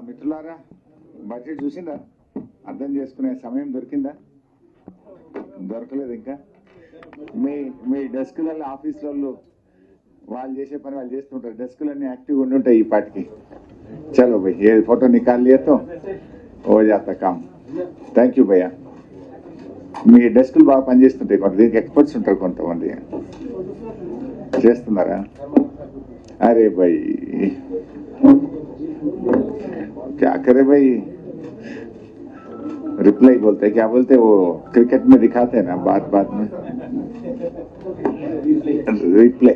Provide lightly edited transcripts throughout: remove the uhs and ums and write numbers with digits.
మిత్రులారా బడ్జెట్ చూసిందా? అర్థం చేసుకునే సమయం దొరికిందా? దొరకలేదు ఇంకా. మీ మీ డెస్క్లలో ఆఫీసులలో వాళ్ళు చేసే పని వాళ్ళు చేస్తుంటారు. డెస్క్లన్నీ యాక్టివ్గా ఉండి ఉంటాయి ఈ పాటికి. చలో భయ్, ఏ ఫోటో నికాల్ లియా తో ఓ జాతా కామ్. థ్యాంక్ యూ భయ్యా. మీ డెస్క్లు బాగా పనిచేస్తుంటాయి. కొంత దీనికి ఎక్స్పర్ట్స్ ఉంటారు, కొంతమంది చేస్తున్నారా? अरे भाई क्या करे भाई, रिप्लाई बोलते हैं, क्या बोलते हैं वो क्रिकेट में दिखाते हैं ना बात बात में, रिप्ले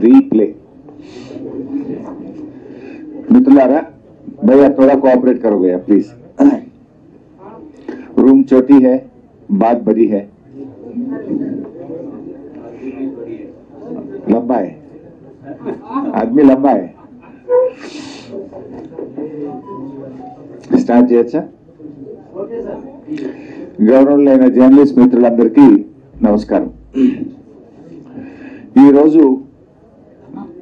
रिप्ले। मित्रुलारा भैया थोड़ा कोऑपरेट करो भैया प्लीज। रूम छोटी है, बात बड़ी है, लंबा है, आदमी लंबा है। స్టార్ట్ చేయొచ్చా? గౌరవనీయులైన జర్నలిస్ట్ మిత్రులందరికీ నమస్కారం. ఈరోజు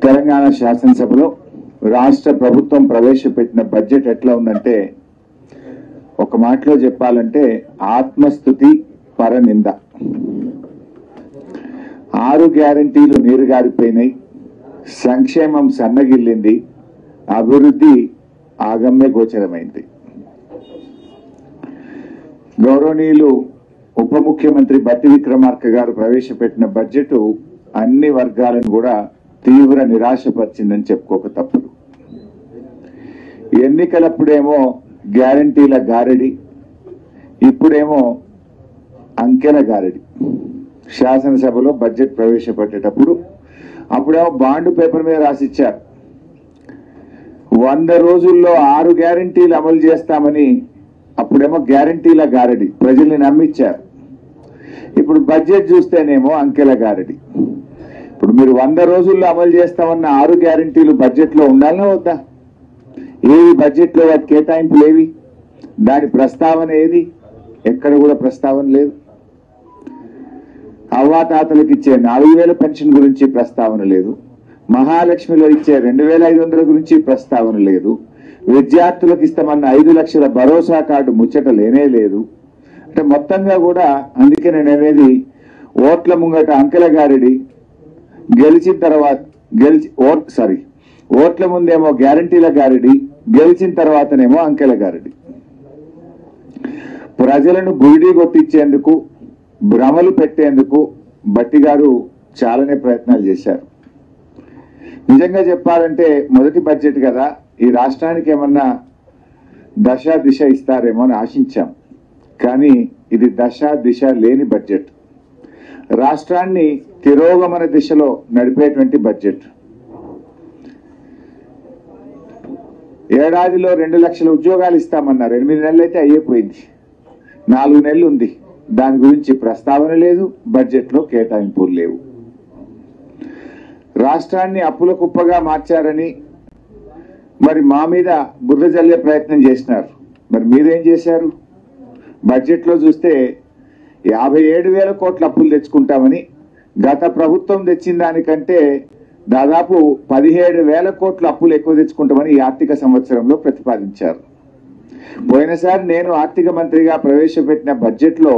తెలంగాణ శాసనసభలో రాష్ట్ర ప్రభుత్వం ప్రవేశపెట్టిన బడ్జెట్ ఎట్లా ఉందంటే, ఒక మాటలో చెప్పాలంటే ఆత్మస్తుతి పరనింద. 6 గ్యారంటీలు నీరుగారిపోయినాయి, సంక్షేమం సన్నగిల్లింది, అభివృద్ధి ఆగమ్య గోచరమైంది. గౌరవనీయులు ఉప ముఖ్యమంత్రి బట్టి విక్రమార్క గారు ప్రవేశపెట్టిన బడ్జెట్ అన్ని వర్గాలను కూడా తీవ్ర నిరాశపరిచిందని చెప్పుకోక తప్పదు. ఎన్నికలప్పుడేమో గ్యారంటీల గారడి, ఇప్పుడేమో అంకెల గారడి. శాసనసభలో బడ్జెట్ ప్రవేశపెట్టేటప్పుడు అప్పుడేమో బాండ్ పేపర్ మీద రాసిచ్చారు, 100 రోజుల్లో 6 గ్యారంటీలు అమలు చేస్తామని. అప్పుడేమో గ్యారంటీల గారడి, ప్రజల్ని నమ్మించారు. ఇప్పుడు బడ్జెట్ చూస్తేనేమో అంకెల గారడి. ఇప్పుడు మీరు 100 రోజుల్లో అమలు చేస్తామన్న 6 గ్యారంటీలు బడ్జెట్ లో ఉండాలనా వద్దా? ఏవి బడ్జెట్ లో వాటి కేటాయింపులు ఏవి? దాని ప్రస్తావన ఏది? ఎక్కడ కూడా ప్రస్తావన లేదు. అవ్వాతాతలకు ఇచ్చే 4000 పెన్షన్ గురించి ప్రస్తావన లేదు. మహాలక్ష్మిలో ఇచ్చే 2500 గురించి ప్రస్తావన లేదు. విద్యార్థులకు ఇస్తామన్న 5 లక్షల భరోసా కార్డు ముచ్చట లేనే లేదు. అంటే మొత్తంగా కూడా, అందుకే నేను అనేది, ఓట్ల ముంగట అంకెల గారిడి, గెలిచిన తర్వాత ఓట్ల ముందేమో గ్యారంటీల గారిడి, గెలిచిన తర్వాతనేమో అంకెల గారిడి. ప్రజలను గురిడి కొట్టించేందుకు, భ్రమలు పెట్టేందుకు బట్టి గారు చాలానే ప్రయత్నాలు చేశారు. నిజంగా చెప్పాలంటే మొదటి బడ్జెట్ కదా, ఈ రాష్ట్రానికి ఏమన్నా దశ దిశ ఇస్తారేమో అని ఆశించాం. కానీ ఇది దశ దిశ లేని బడ్జెట్. రాష్ట్రాన్ని తిరోగమన దిశలో నడిపేటువంటి బడ్జెట్. ఏడాదిలో 2 లక్షల ఉద్యోగాలు ఇస్తామన్నారు. 8 నెలలు అయితే అయ్యిపోయింది, 4 నెలలు ఉంది. దాని గురించి ప్రస్తావన లేదు, బడ్జెట్ లో కేటాయింపులు లేవు. రాష్ట్రాన్ని అప్పుల కుప్పగా మార్చారని మరి మా మీద బుర్ర జల్లే ప్రయత్నం చేసినారు. మరి మీరేం చేశారు? బడ్జెట్ లో చూస్తే 57,000 కోట్ల అప్పులు తెచ్చుకుంటామని, గత ప్రభుత్వం తెచ్చిన దానికంటే దాదాపు 17,000 కోట్ల అప్పులు ఎక్కువ తెచ్చుకుంటామని ఈ ఆర్థిక సంవత్సరంలో ప్రతిపాదించారు. పోయినసారి నేను ఆర్థిక మంత్రిగా ప్రవేశపెట్టిన బడ్జెట్ లో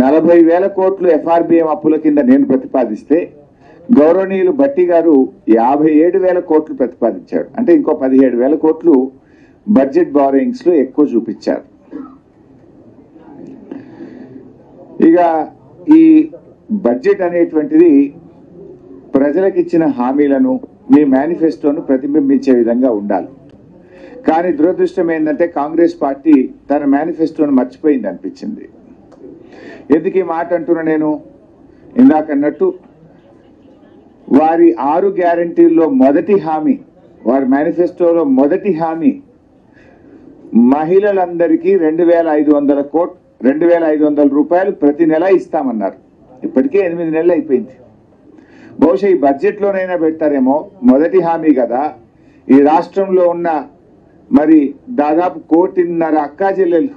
40,000 కోట్లు ఎఫ్ఆర్బిఎం అప్పుల కింద నేను ప్రతిపాదిస్తే, గౌరవనీయులు బట్టి గారు 57,000 కోట్లు ప్రతిపాదించాడు. అంటే ఇంకో 17,000 కోట్లు బడ్జెట్ బారోయింగ్స్ లో ఎక్కువ చూపించారు. ఇక ఈ బడ్జెట్ అనేటువంటిది ప్రజలకు ఇచ్చిన హామీలను, మీ మేనిఫెస్టోను ప్రతిబింబించే విధంగా ఉండాలి. కానీ దురదృష్టం ఏంటంటే కాంగ్రెస్ పార్టీ తన మేనిఫెస్టోను మర్చిపోయింది అనిపించింది. ఎందుకు ఈ మాట అంటున్నా నేను? ఇందాకన్నట్టు వారి 6 గ్యారంటీల్లో మొదటి హామీ, వారి మేనిఫెస్టోలో మొదటి హామీ, మహిళలందరికీ 2,500 రూపాయలు ప్రతి నెల ఇస్తామన్నారు. ఇప్పటికే 8 నెలలు అయిపోయింది. బహుశా ఈ బడ్జెట్ లోనైనా పెడతారేమో. మొదటి హామీ కదా. ఈ రాష్ట్రంలో ఉన్న మరి దాదాపు 1.5 అక్కా చెల్లెలు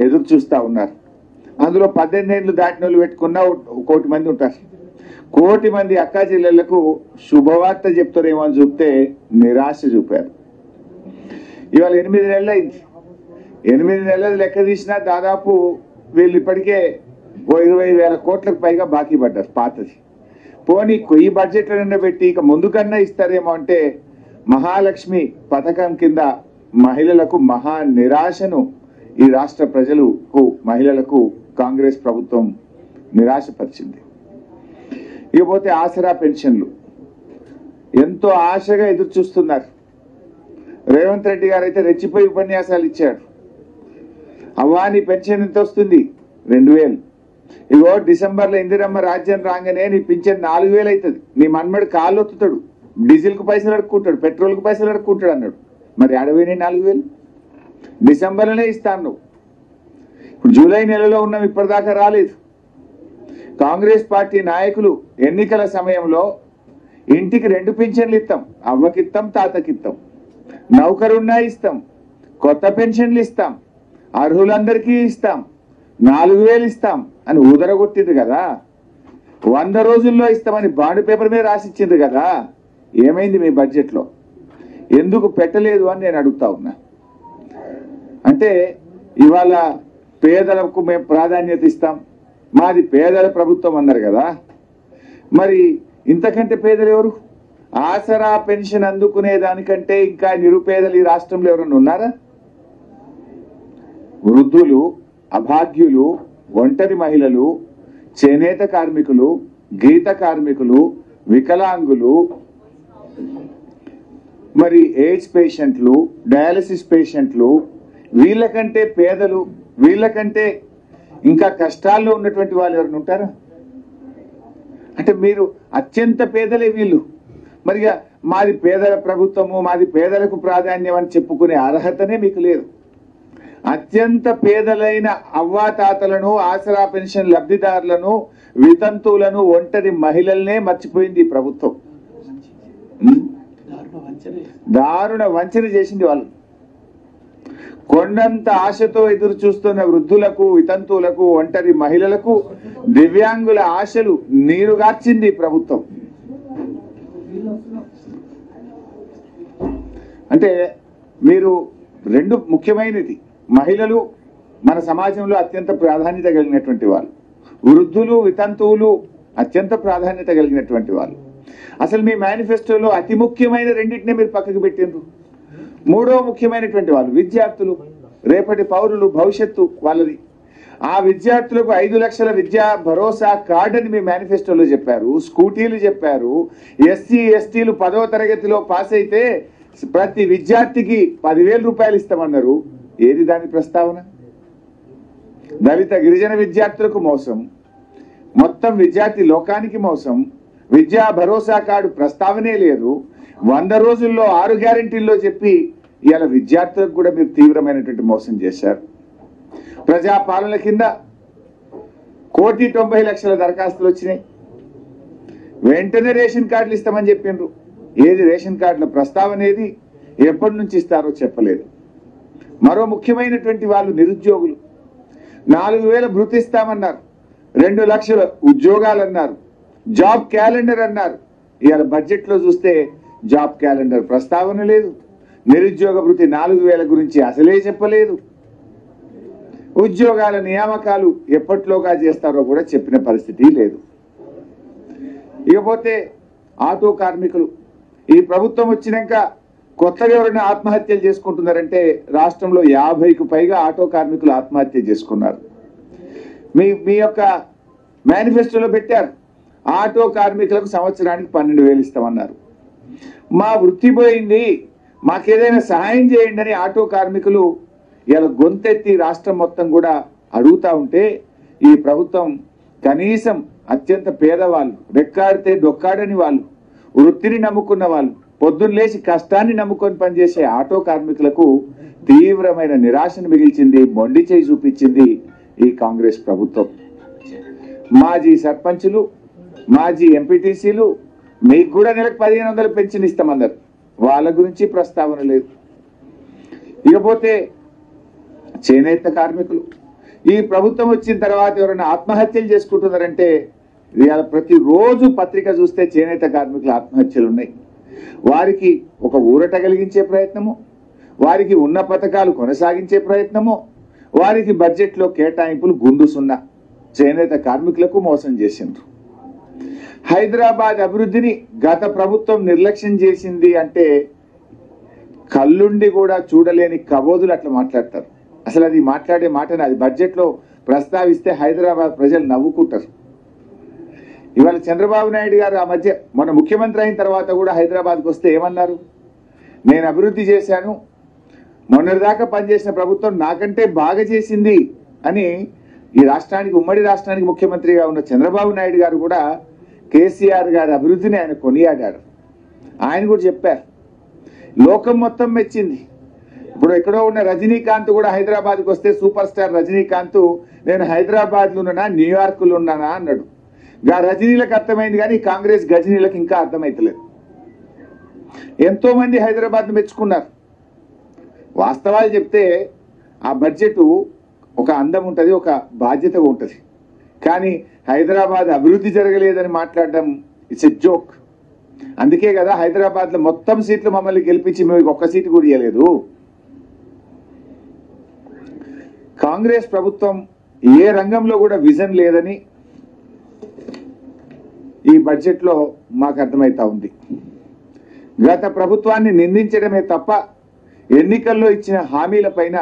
ఎదురు చూస్తా ఉన్నారు. అందులో 18 ఏళ్ళు దాటిన వాళ్ళు పెట్టుకున్న 1 కోటి మంది ఉంటారు. కోటి మంది అక్కా చెల్లెళ్లకు శుభవార్త చెప్తారేమో అని చూస్తే నిరాశ చూపారు. ఇవాళ 8 నెలలు అయింది. 8 నెలలు లెక్క తీసినా దాదాపు వీళ్ళు ఇప్పటికే 20,000 కోట్లకు పైగా బాకీ పడ్డారు పాతది. పోనీ ఈ బడ్జెట్లన్నా పెట్టి ఇక ముందుకన్నా ఇస్తారేమో అంటే మహాలక్ష్మి పథకం కింద మహిళలకు మహా నిరాశను ఈ రాష్ట్ర ప్రజలకు మహిళలకు కాంగ్రెస్ ప్రభుత్వం నిరాశపరిచింది. ఇకపోతే ఆసరా పెన్షన్లు ఎంతో ఆశగా ఎదురు చూస్తున్నారు. రేవంత్ రెడ్డి గారు అయితే రెచ్చిపోయి ఉపన్యాసాలు ఇచ్చాడు. అవ్వా నీ పెన్షన్ ఎంత వస్తుంది? 2,000. ఇగో డిసెంబర్లో ఇందిరమ్మ రాజ్యం రాగానే నీ పింఛన్ 4,000 అవుతుంది. నీ మన్మడు కాళ్ళు ఒత్తుతాడు, డీజిల్కు పైసలు అడుక్కుంటాడు, పెట్రోల్కు పైసలు అడుక్కుంటాడు అన్నాడు. మరి అడవిని 4,000 డిసెంబర్లోనే ఇస్తాను నువ్వు. ఇప్పుడు జూలై నెలలో ఉన్నాం, ఇప్పటిదాకా రాలేదు. కాంగ్రెస్ పార్టీ నాయకులు ఎన్నికల సమయంలో ఇంటికి 2 పింఛన్లు ఇస్తాం, అవ్వకిస్తాం, తాతకిస్తాం, నౌకరున్నా ఇస్తాం, కొత్త పెన్షన్లు ఇస్తాం, అర్హులందరికీ ఇస్తాం, 4,000 ఇస్తాం అని ఊదరగొట్టింది కదా. 100 రోజుల్లో ఇస్తామని బాండ్ పేపర్ మీద రాసిచ్చింది కదా. ఏమైంది మీ బడ్జెట్లో? ఎందుకు పెట్టలేదు అని నేను అడుగుతా ఉన్నా. అంటే ఇవాళ పేదలకు మేము ప్రాధాన్యత ఇస్తాం, మాది పేదల ప్రభుత్వం అన్నారు కదా. మరి ఇంతకంటే పేదలు ఎవరు? ఆసరా పెన్షన్ అందుకునే దానికంటే ఇంకా నిరుపేదలు ఈ రాష్ట్రంలో ఎవరన్నా ఉన్నారా? వృద్ధులు, అభాగ్యులు, ఒంటరి మహిళలు, చేనేత కార్మికులు, గీత కార్మికులు, వికలాంగులు, మరి ఎయిడ్స్ పేషెంట్లు, డయాలసిస్ పేషెంట్లు, వీళ్ళకంటే పేదలు, వీళ్ళకంటే ఇంకా కష్టాల్లో ఉన్నటువంటి వాళ్ళు ఎవరైనా ఉంటారా? అంటే మీరు అత్యంత పేదలే వీళ్ళు. మరిగా మాది పేదల ప్రభుత్వము, మాది పేదలకు ప్రాధాన్యం అని చెప్పుకునే అర్హతనే మీకు లేదు. అత్యంత పేదలైన అవ్వాతాతలను, ఆసరా పెన్షన్ లబ్ధిదారులను, వితంతువులను, ఒంటరి మహిళల్నే మర్చిపోయింది ఈ ప్రభుత్వం. దారుణ వంచన చేసింది వాళ్ళు. కొండంత ఆశతో ఎదురు చూస్తున్న వృద్ధులకు, వితంతువులకు, ఒంటరి మహిళలకు, దివ్యాంగుల ఆశలు నీరుగార్చింది ప్రభుత్వం. అంటే మీరు 2 ముఖ్యమైనది, మహిళలు మన సమాజంలో అత్యంత ప్రాధాన్యత కలిగినటువంటి వాళ్ళు, వృద్ధులు, వితంతువులు అత్యంత ప్రాధాన్యత కలిగినటువంటి వాళ్ళు. అసలు మీ మేనిఫెస్టోలో అతి ముఖ్యమైన 2టినే మీరు పక్కకు పెట్టిండ్రు. 3వ ముఖ్యమైనటువంటి వాళ్ళు విద్యార్థులు, రేపటి పౌరులు, భవిష్యత్తు వాళ్ళది. ఆ విద్యార్థులకు 5 లక్షల విద్యా భరోసా కార్డు అని మీ మేనిఫెస్టోలో చెప్పారు. స్కూటీలు చెప్పారు. ఎస్సీ ఎస్టీలు 10వ తరగతిలో పాస్ అయితే ప్రతి విద్యార్థికి 10,000 రూపాయలు ఇస్తామన్నారు. ఏది దాని ప్రస్తావన? దళిత గిరిజన విద్యార్థులకు మోసం, మొత్తం విద్యార్థి లోకానికి మోసం. విద్యా భరోసా కార్డు ప్రస్తావనే లేదు. 100 రోజుల్లో 6 గ్యారెంటీల్లో చెప్పి ఇవాళ విద్యార్థులకు కూడా మీరు తీవ్రమైనటువంటి మోసం చేశారు. ప్రజాపాలన కింద 1,90,00,000 దరఖాస్తులు వచ్చినాయి. వెంటనే రేషన్ కార్డులు ఇస్తామని చెప్పిండ్రు. ఏది రేషన్ కార్డుల ప్రస్తావన ఏది? ఎప్పటి నుంచి ఇస్తారో చెప్పలేదు. మరో ముఖ్యమైనటువంటి వాళ్ళు నిరుద్యోగులు. 4,000 భృతి ఇస్తామన్నారు, 2 లక్షల ఉద్యోగాలు అన్నారు, జాబ్ క్యాలెండర్ అన్నారు. ఇవాళ బడ్జెట్లో చూస్తే జాబ్ క్యాలెండర్ ప్రస్తావన లేదు. నిరుద్యోగ భృతి 4,000 గురించి అసలే చెప్పలేదు. ఉద్యోగాల నియామకాలు ఎప్పట్లోగా చేస్తారో కూడా చెప్పిన పరిస్థితి లేదు. ఇకపోతే ఆటో కార్మికులు, ఈ ప్రభుత్వం వచ్చినాక కొత్తగా ఎవరైనా ఆత్మహత్యలు చేసుకుంటున్నారంటే రాష్ట్రంలో 50కు పైగా ఆటో కార్మికులు ఆత్మహత్య చేసుకున్నారు. మీ యొక్క మేనిఫెస్టోలో పెట్టారు, ఆటో కార్మికులకు సంవత్సరానికి 12,000 ఇస్తామన్నారు. మా వృత్తి పోయింది, మాకేదైనా సహాయం చేయండి అని ఆటో కార్మికులు ఇలా గొంతెత్తి రాష్ట్రం మొత్తం కూడా అడుగుతా ఉంటే ఈ ప్రభుత్వం కనీసం అత్యంత పేదవాళ్ళు, రెక్కాడితే డొక్కాడని వాళ్ళు, వృత్తిని నమ్ముకున్న వాళ్ళు, పొద్దున్న లేచి కష్టాన్ని నమ్ముకొని పనిచేసే ఆటో కార్మికులకు తీవ్రమైన నిరాశను మిగిల్చింది, మొండి చేయి చూపించింది ఈ కాంగ్రెస్ ప్రభుత్వం. మాజీ సర్పంచులు, మాజీ ఎంపీటీసీలు మీకు కూడా నెలకు 1,500 పెన్షన్ ఇస్తామన్నారు. వాళ్ళ గురించి ప్రస్తావన లేదు. ఇకపోతే చేనేత కార్మికులు, ఈ ప్రభుత్వం వచ్చిన తర్వాత ఎవరైనా ఆత్మహత్యలు చేసుకుంటున్నారంటే ఇవాళ ప్రతిరోజు పత్రిక చూస్తే చేనేత కార్మికుల ఆత్మహత్యలు ఉన్నాయి. వారికి ఒక ఊరట కలిగించే ప్రయత్నము, వారికి ఉన్న పథకాలు కొనసాగించే ప్రయత్నము, వారికి బడ్జెట్లో కేటాయింపులు గుండు సున్నా చేనేత కార్మికులకు మోసం చేసిండ్రు. హైదరాబాద్ అభివృద్ధిని గత ప్రభుత్వం నిర్లక్ష్యం చేసింది అంటే కళ్ళుండి కూడా చూడలేని కబోదులు అట్లా మాట్లాడతారు. అసలు అది మాట్లాడే మాటని అది బడ్జెట్లో ప్రస్తావిస్తే హైదరాబాద్ ప్రజలు నవ్వుకుంటారు. ఇవాళ చంద్రబాబు నాయుడు గారు ఆ మధ్య మన ముఖ్యమంత్రి అయిన తర్వాత కూడా హైదరాబాద్కి వస్తే ఏమన్నారు? నేను అభివృద్ధి చేశాను, మొన్నటిదాకా పనిచేసిన ప్రభుత్వం నాకంటే బాగా చేసింది అని ఈ రాష్ట్రానికి ఉమ్మడి రాష్ట్రానికి ముఖ్యమంత్రిగా ఉన్న చంద్రబాబు నాయుడు గారు కూడా కేసీఆర్ గారి అభివృద్ధిని ఆయన కొనియాడారు. ఆయన కూడా చెప్పారు, లోకం మొత్తం మెచ్చింది. ఇప్పుడు ఎక్కడో ఉన్న రజనీకాంత్ కూడా హైదరాబాద్కి వస్తే సూపర్ స్టార్ రజనీకాంత్ నేను హైదరాబాద్లో ఉన్నానా న్యూయార్క్లో ఉన్నానా అన్నాడు. రజనీలకు అర్థమైంది కానీ కాంగ్రెస్ గజనీలకు ఇంకా అర్థమైతలేదు. ఎంతో మంది హైదరాబాద్ను మెచ్చుకున్నారు. వాస్తవాలు చెప్తే ఆ బడ్జెట్ ఒక అందం ఉంటుంది, ఒక బాధ్యత ఉంటుంది. కానీ హైదరాబాద్ అభివృద్ధి జరగలేదని మాట్లాడడం ఇట్స్ ఎ జోక్. అందుకే కదా హైదరాబాద్లో మొత్తం సీట్లు మమ్మల్ని గెలిపించి మేము ఒక్క సీటు కూడా ఇవ్వలేదు. కాంగ్రెస్ ప్రభుత్వం ఏ రంగంలో కూడా విజన్ లేదని ఈ బడ్జెట్లో మాకు అర్థమవుతా ఉంది. గత ప్రభుత్వాన్ని నిందించడమే తప్ప ఎన్నికల్లో ఇచ్చిన హామీలపైన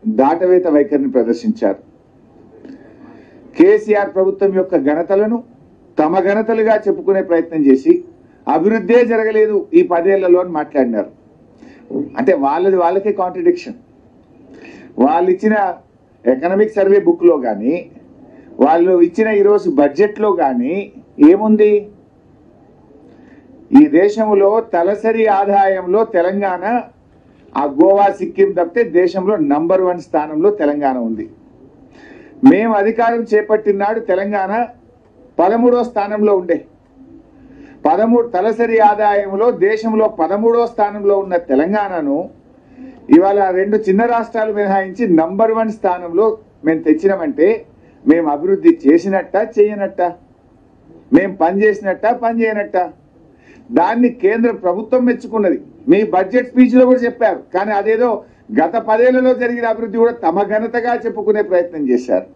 దాటవేత వైఖరిని ప్రదర్శించారు. కేసీఆర్ ప్రభుత్వం యొక్క ఘనతలను తమ ఘనతలుగా చెప్పుకునే ప్రయత్నం చేసి అభివృద్ధే జరగలేదు ఈ 10 ఏళ్లలో అని మాట్లాడినారు. అంటే వాళ్ళకే కాంట్రడిక్షన్. వాళ్ళు ఇచ్చిన ఎకనామిక్ సర్వే బుక్లో కానీ వాళ్ళు ఇచ్చిన ఈరోజు బడ్జెట్లో కానీ ఏముంది? ఈ దేశంలో తలసరి ఆదాయంలో తెలంగాణ ఆ గోవా సిక్కిం తప్పితే దేశంలో నంబర్ 1 స్థానంలో తెలంగాణ ఉంది. మేము అధికారం చేపట్టినాడు తెలంగాణ 13వ స్థానంలో ఉండే. 13 తలసరి ఆదాయంలో దేశంలో 13వ స్థానంలో ఉన్న తెలంగాణను ఇవాళ 2 చిన్న రాష్ట్రాలు మినహాయించి నంబర్ 1 స్థానంలో మేము తెచ్చినామంటే మేము అభివృద్ధి చేసినట్ట చేయనట్ట, మేము పని చేసినట్ట పని చేయనట్ట? దాన్ని కేంద్ర ప్రభుత్వం మెచ్చుకున్నది. మీ బడ్జెట్ స్పీచ్లో కూడా చెప్పారు. కానీ అదేదో గత 10 ఏళ్లలో జరిగిన అభివృద్ధి కూడా తమ ఘనతగా చెప్పుకునే ప్రయత్నం చేశారు.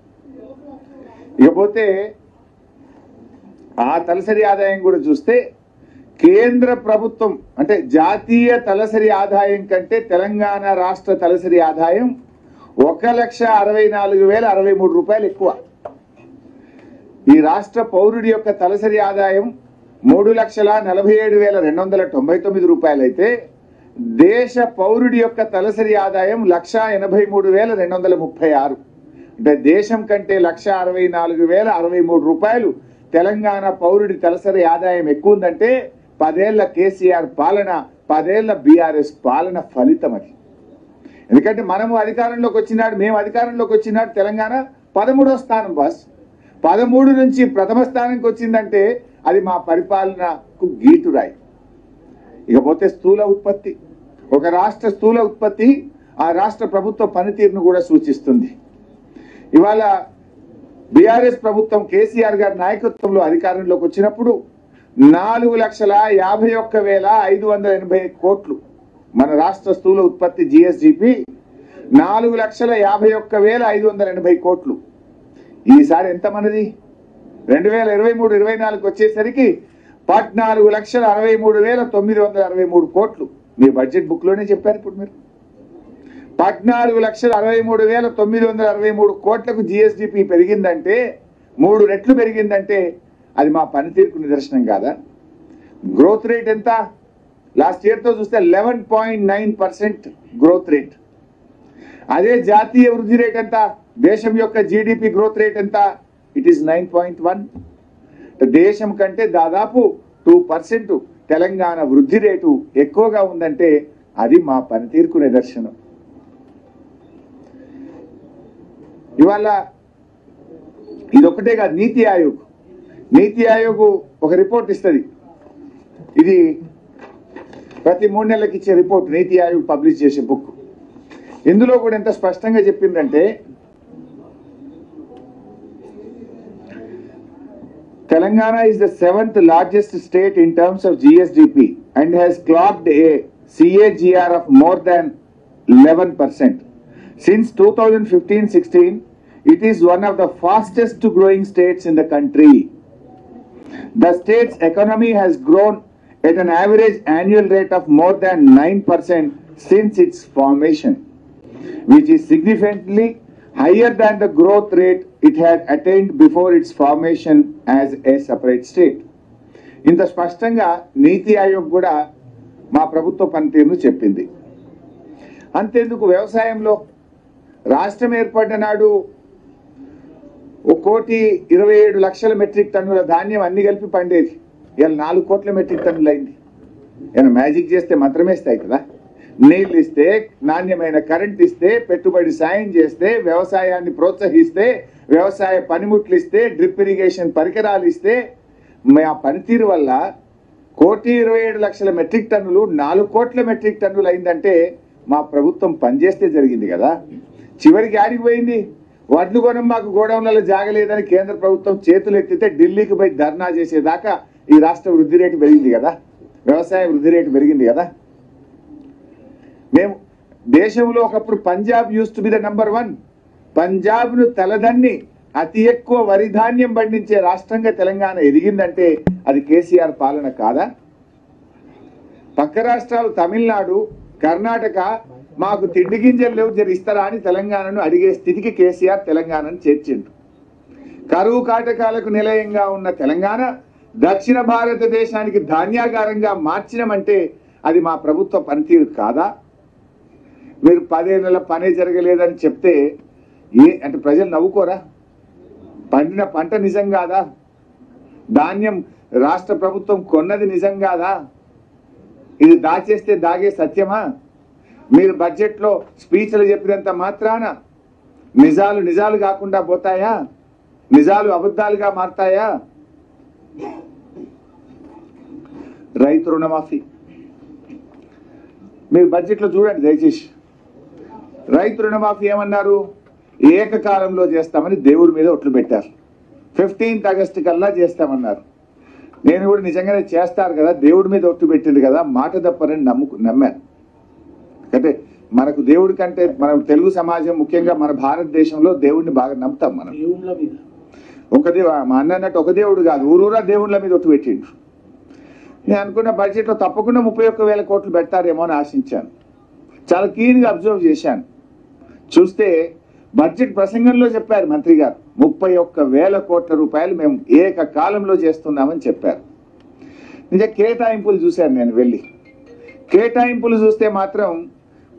ఇకపోతే ఆ తలసరి ఆదాయం కూడా చూస్తే కేంద్ర ప్రభుత్వం అంటే జాతీయ తలసరి ఆదాయం కంటే తెలంగాణ రాష్ట్ర తలసరి ఆదాయం 1,64,063 రూపాయలు ఎక్కువ. ఈ రాష్ట్ర పౌరుడి యొక్క తలసరి ఆదాయం 3,47,299 రూపాయలు అయితే దేశ పౌరుడి యొక్క తలసరి ఆదాయం 1,83,236. అంటే దేశం కంటే 1,64,063 రూపాయలు తెలంగాణ పౌరుడి తలసరి ఆదాయం ఎక్కువ ఉందంటే 10 ఏళ్ల కేసీఆర్ పాలన, 10 ఏళ్ల బీఆర్ఎస్ పాలన ఫలితం అది. ఎందుకంటే మేము అధికారంలోకి వచ్చినాడు తెలంగాణ 13వ స్థానం బాస్. 13 నుంచి ప్రథమ స్థానానికి వచ్చిందంటే అది మా పరిపాలనకు గీటురాయి. ఇకపోతే స్థూల ఉత్పత్తి, ఒక రాష్ట్ర స్థూల ఉత్పత్తి ఆ రాష్ట్ర ప్రభుత్వ పనితీరును కూడా సూచిస్తుంది. ఇవాళ బీఆర్ఎస్ ప్రభుత్వం కేసీఆర్ గారి నాయకత్వంలో అధికారంలోకి వచ్చినప్పుడు 4,51,580 కోట్లు మన రాష్ట్ర స్థూల ఉత్పత్తి జిఎస్డిపి 4,51,580 కోట్లు. ఈసారి ఎంత మనది? 2023-24 వచ్చేసరికి 14,63,963 కోట్లు. మీ బడ్జెట్ బుక్ లోనే చెప్పారు. ఇప్పుడు మీరు 14,63,963 కోట్లకు జిఎస్డిపి పెరిగిందంటే 3 రెట్లు పెరిగిందంటే అది మా పనితీరుకు నిదర్శనం కాదా? గ్రోత్ రేట్ ఎంత? లాస్ట్ ఇయర్ తో చూస్తే 11.9% గ్రోత్ రేట్. అదే జాతీయ వృద్ధి రేట్ ఎంత? దేశం యొక్క జీడిపి గ్రోత్ రేట్ ఎంత? It is 9.1. దేశం కంటే దాదాపు 2% తెలంగాణ వృద్ధి రేటు ఎక్కువగా ఉందంటే అది మా పనితీరుకు నిదర్శనం. ఇవాళ ఇదొక్కటే కాదు, నీతి ఆయోగ్ ఒక రిపోర్ట్ ఇస్తుంది. ఇది ప్రతి 3 నెలలకు ఇచ్చే రిపోర్ట్ నీతి ఆయోగ్ పబ్లిష్ చేసే బుక్. ఇందులో కూడా ఎంత స్పష్టంగా చెప్పిందంటే Telangana is the 7th largest state in terms of GSDP and has clocked a CAGR of more than 11%. Since 2015-16, it is one of the fastest growing states in the country. The state's economy has grown at an average annual rate of more than 9% since its formation, which is significantly higher than the growth rate it had attained before its formation as a separate state. ఇంత స్పష్టంగా నీతి ఆయోగ్ కూడా మా ప్రభుత్వ పనితీరును చెప్పింది. అంతేందుకు వ్యవసాయంలో రాష్ట్రం ఏర్పడిన నాడు 1,27,00,000 మెట్రిక్ టన్నుల ధాన్యం అన్ని కలిపి పండేది. ఇలా 4 కోట్ల మెట్రిక్ టన్నులు అయింది. ఏమైనా మ్యాజిక్ చేస్తే మంత్రమేస్తాయి కదా. నీళ్ళు ఇస్తే, నాణ్యమైన కరెంట్ ఇస్తే, పెట్టుబడి సాయం చేస్తే, వ్యవసాయాన్ని ప్రోత్సహిస్తే, వ్యవసాయ పనిముట్లు ఇస్తే, డ్రిప్ ఇరిగేషన్ పరికరాలు ఇస్తే, మా పనితీరు వల్ల 1,27,00,000 మెట్రిక్ టన్నులు 4 కోట్ల మెట్రిక్ టన్నులు అయిందంటే మా ప్రభుత్వం పనిచేస్తే జరిగింది కదా. చివరికి ఆడికి పోయింది. వడ్లు కొనం మాకు గోడౌన్లలో జాగలేదని కేంద్ర ప్రభుత్వం చేతులు ఎత్తితే ఢిల్లీకి పోయి ధర్నా చేసేదాకా ఈ రాష్ట్ర వృద్ధి రేటు పెరిగింది కదా, వ్యవసాయ వృద్ధి రేటు పెరిగింది కదా. మేము దేశంలో ఒకప్పుడు Punjab use to be the number 1. పంజాబ్ను తలదన్ని అతి ఎక్కువ వరి ధాన్యం పండించే రాష్ట్రంగా తెలంగాణ ఎదిగిందంటే అది కేసీఆర్ పాలన కాదా? పక్క రాష్ట్రాలు తమిళనాడు, కర్ణాటక మాకు తిండి గింజలు లేవు ఇస్తారా అని తెలంగాణను అడిగే స్థితికి కేసీఆర్ తెలంగాణను చేర్చిండు. కరువు కాటకాలకు నిలయంగా ఉన్న తెలంగాణ దక్షిణ భారతదేశానికి ధాన్యాగారంగా మార్చినమంటే అది మా ప్రభుత్వ పనితీరు కాదా? మీరు 10 ఏళ్ల పనే జరగలేదని చెప్తే అంటే ప్రజలు నవ్వుకోరా? పండిన పంట నిజం కాదా? ధాన్యం రాష్ట్ర ప్రభుత్వం కొన్నది నిజం కాదా? ఇది దాచేస్తే దాగే సత్యమా? మీరు బడ్జెట్లో స్పీచ్లు చెప్పినంత మాత్రాన నిజాలు నిజాలు కాకుండా పోతాయా? నిజాలు అబద్ధాలుగా మారతాయా? రైతు రుణమాఫీ మీరు బడ్జెట్లో చూడండి దయచేసి. రైతు రుణమాఫీ ఏమన్నారు? ఏకకాలంలో చేస్తామని దేవుడి మీద ఒట్లు పెట్టారు. 15th ఆగస్టు కల్లా చేస్తామన్నారు. నేను కూడా నిజంగానే చేస్తారు కదా, దేవుడి మీద ఒట్టు పెట్టింది కదా, మాట తప్పరని నమ్మాను. అంటే మనకు దేవుడి కంటే మన తెలుగు సమాజం ముఖ్యంగా మన భారతదేశంలో దేవుడిని బాగా నమ్ముతాం. మనం మా అన్న అన్నట్టు ఒక దేవుడు కాదు, ఊరూరా దేవుళ్ళ మీద ఒట్టు పెట్టిండు. నేను అనుకున్న బడ్జెట్లో తప్పకుండా 31,000 కోట్లు పెడతారేమో అని ఆశించాను. చాలా క్లీన్గా అబ్జర్వ్ చేశాను. చూస్తే బడ్జెట్ ప్రసంగంలో చెప్పారు మంత్రి గారు 31,000 కోట్ల రూపాయలు మేము ఏకకాలంలో చేస్తున్నామని చెప్పారు. నిజ కేటాయింపులు చూశాను నేను వెళ్ళి. కేటాయింపులు చూస్తే మాత్రం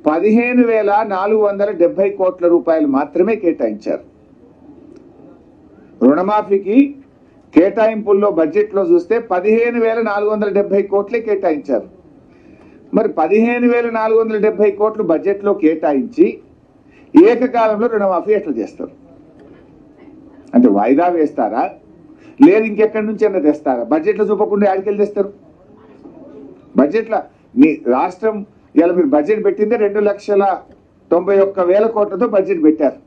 15,470 కోట్ల రూపాయలు మాత్రమే కేటాయించారు. రుణమాఫీకి కేటాయింపుల్లో బడ్జెట్లో చూస్తే 15,470 కోట్లే కేటాయించారు. మరి 15,470 కోట్లు బడ్జెట్లో కేటాయించి ఏకకాలంలో రుణమాఫీ ఎట్లా చేస్తారు? అంటే వాయిదా వేస్తారా, లేదు ఇంకెక్కడి నుంచి అన్న తెస్తారా? బడ్జెట్లో చూపకుండా ఆడికెళ్ళి తెస్తారు. బడ్జెట్లో మీ రాష్ట్రం ఇలా మీరు బడ్జెట్ పెట్టిందే 2,91,000 కోట్లతో బడ్జెట్ పెట్టారు.